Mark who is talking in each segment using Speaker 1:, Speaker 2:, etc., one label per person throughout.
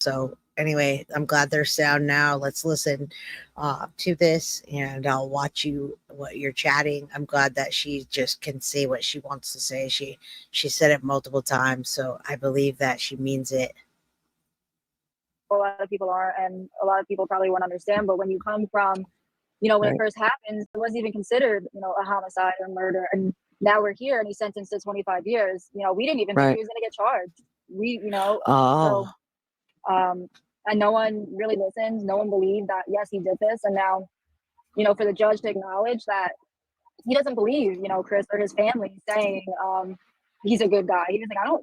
Speaker 1: So anyway, I'm glad they're sound now. Let's listen to this, and I'll watch you what you're chatting. I'm glad that she just can say what she wants to say. She said it multiple times, so I believe that she means it.
Speaker 2: A lot of people are, and a lot of people probably won't understand. But when you come from, when it first happens, it wasn't even considered, a homicide or murder, and now we're here, and he's sentenced to 25 years. We didn't even think he was going to get charged. So, and no one really listened. No one believed that yes, he did this, and now, for the judge to acknowledge that he doesn't believe, Chris or his family saying he's a good guy. He was like, I don't,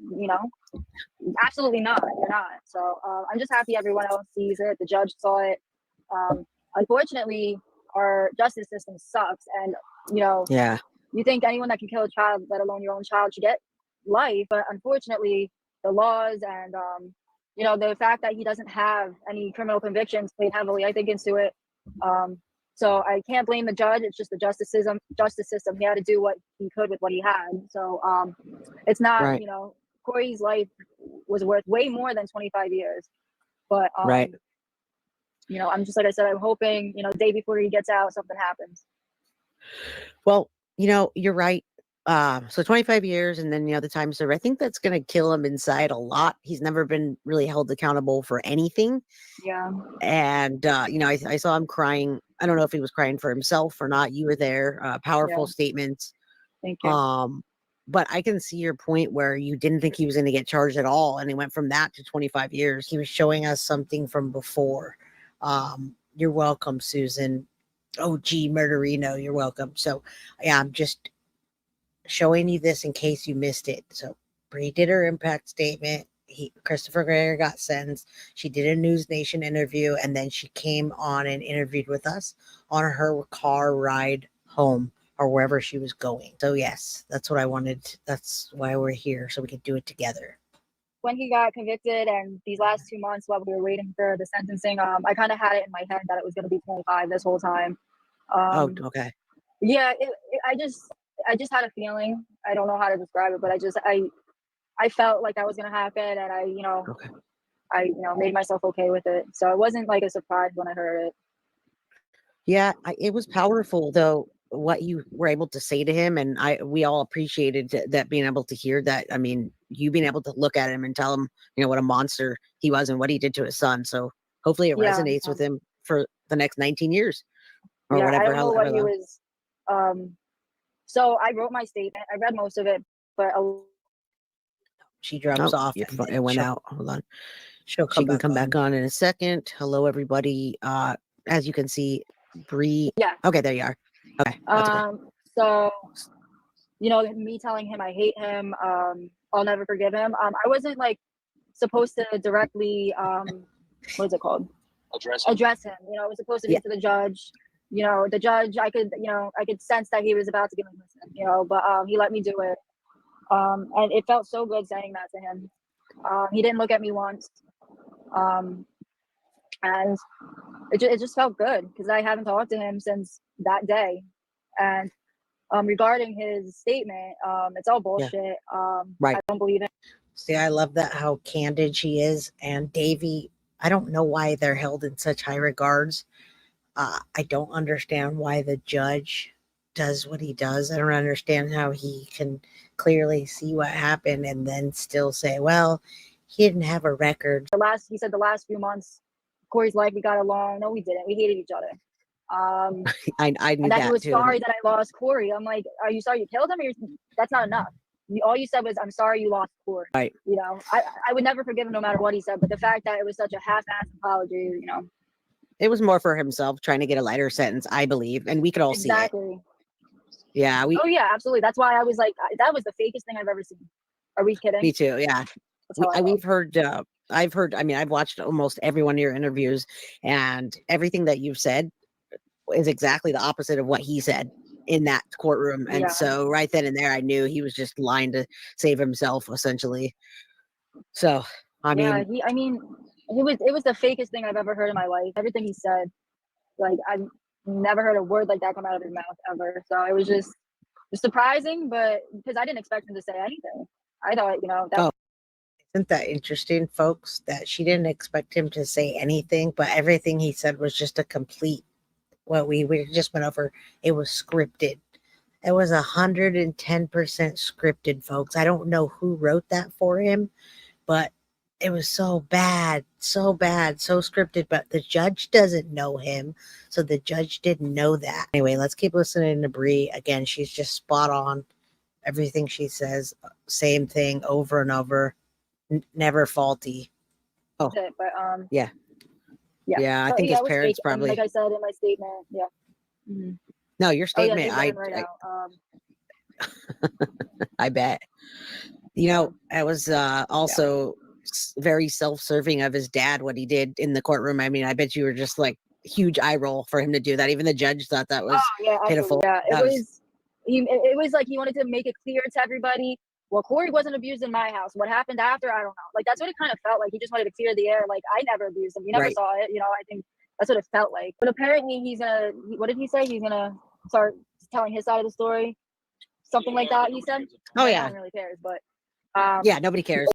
Speaker 2: absolutely not. You're not. So I'm just happy everyone else sees it. The judge saw it. Unfortunately, our justice system sucks. And, you think anyone that can kill a child, let alone your own child, should get life. But unfortunately, the laws and, the fact that he doesn't have any criminal convictions played heavily, I think, into it. So I can't blame the judge. It's just the justice system. He had to do what he could with what he had. So it's not, Corey's life was worth way more than 25 years. But, I'm just, like I said, I'm hoping, the day before he gets out, something happens.
Speaker 1: Well, you're right. So 25 years and then, the time served, I think that's going to kill him inside a lot. He's never been really held accountable for anything.
Speaker 2: Yeah.
Speaker 1: And, I saw him crying. I don't know if he was crying for himself or not. You were there. Powerful statements.
Speaker 2: Thank you.
Speaker 1: But I can see your point where you didn't think he was going to get charged at all. And he went from that to 25 years. He was showing us something from before. You're welcome, Susan. Oh, gee, Murderino, you're welcome. So, yeah, I'm just showing you this in case you missed it. So, Bree did her impact statement. Christopher Gregor got sentenced. She did a News Nation interview, and then she came on and interviewed with us on her car ride home or wherever she was going. So yes, that's what I wanted. That's why we're here, so we could do it together.
Speaker 2: When he got convicted and these last 2 months while we were waiting for the sentencing, I kind of had it in my head that it was going to be 25 this whole time.
Speaker 1: Okay.
Speaker 2: Yeah, I just had a feeling. I don't know how to describe it, but I felt like that was going to happen, and I made myself okay with it. So it wasn't like a surprise when I heard it.
Speaker 1: Yeah, it was powerful though what you were able to say to him, and we all appreciated that being able to hear that. I mean, you being able to look at him and tell him, what a monster he was and what he did to his son. So hopefully it resonates with him for the next 19 years or whatever.
Speaker 2: I don't know what he was. So I wrote my statement. I read most of it, but
Speaker 1: she drops off. It went out. Hold on. She can come back on in a second. Hello, everybody. As you can see, Bree.
Speaker 2: Yeah.
Speaker 1: Okay, there you are. Okay.
Speaker 2: So, me telling him I hate him, I'll never forgive him. I wasn't like supposed to directly, what is it called? Address him. It was supposed to be to the judge. The judge, I could sense that he was about to give me listen, but he let me do it. And it felt so good saying that to him. He didn't look at me once. And it just felt good because I haven't talked to him since that day. And regarding his statement, it's all bullshit.
Speaker 1: Right.
Speaker 2: I don't believe it.
Speaker 1: See, I love that how candid she is. And Davey, I don't know why they're held in such high regards. I don't understand why the judge does what he does. I don't understand how he can clearly see what happened and then still say, well, he didn't have a record.
Speaker 2: He said the last few months, Corey's life, we got along. No, we didn't. We hated each other.
Speaker 1: I knew
Speaker 2: and that he was
Speaker 1: too.
Speaker 2: Sorry that I lost Corey. I'm like, are you sorry you killed him? That's not enough. All you said was, I'm sorry you lost Corey.
Speaker 1: Right.
Speaker 2: I would never forgive him no matter what he said. But the fact that it was such a half-assed apology,
Speaker 1: It was more for himself trying to get a lighter sentence, I believe. And we could all see it.
Speaker 2: Exactly.
Speaker 1: Yeah.
Speaker 2: Oh, yeah, absolutely. That's why I was like, that was the fakest thing I've ever seen. Are we kidding?
Speaker 1: Me too. Yeah. We've heard, I've watched almost every one of your interviews, and everything that you've said is exactly the opposite of what he said in that courtroom. And so right then and there, I knew he was just lying to save himself, essentially. So,
Speaker 2: it was the fakest thing I've ever heard in my life. Everything he said, like, I've never heard a word like that come out of his mouth ever. So it was just surprising, but because I didn't expect him to say anything. I thought,
Speaker 1: Isn't that interesting, folks? That she didn't expect him to say anything, but everything he said was just a complete. What we just went over. It was scripted. It was 110% scripted, folks. I don't know who wrote that for him, but it was so bad, so bad, so scripted. But the judge doesn't know him, so the judge didn't know that. Anyway, let's keep listening to Bree. Again, she's just spot on. Everything she says, same thing over and over, never faulty. Oh,
Speaker 2: But
Speaker 1: yeah.
Speaker 2: yeah,
Speaker 1: Yeah, I
Speaker 2: so,
Speaker 1: think
Speaker 2: yeah,
Speaker 1: his
Speaker 2: it was
Speaker 1: parents
Speaker 2: fake. And
Speaker 1: probably.
Speaker 2: like I said in my statement, yeah. Mm-hmm.
Speaker 1: No, your
Speaker 2: Oh yeah,
Speaker 1: statement.
Speaker 2: they ran right out.
Speaker 1: I bet. You know, I was also very self-serving of his dad, what he did in the courtroom. I mean, I bet you were just like huge eye roll for him to do that. Even the judge thought that was
Speaker 2: yeah,
Speaker 1: pitiful.
Speaker 2: Yeah,
Speaker 1: That was
Speaker 2: it was like he wanted to make it clear to everybody. Well, Corey wasn't abused in my house. What happened after, I don't know. Like that's what it kind of felt like. He just wanted to clear the air. Like I never abused him. You never
Speaker 1: right.
Speaker 2: saw it. You know, I think that's what it felt like. But apparently he's gonna. What did he say? He's gonna start telling his side of the story. Something like that. He said.
Speaker 1: Oh
Speaker 2: No
Speaker 1: yeah.
Speaker 2: one really cares, but
Speaker 1: Yeah, nobody cares.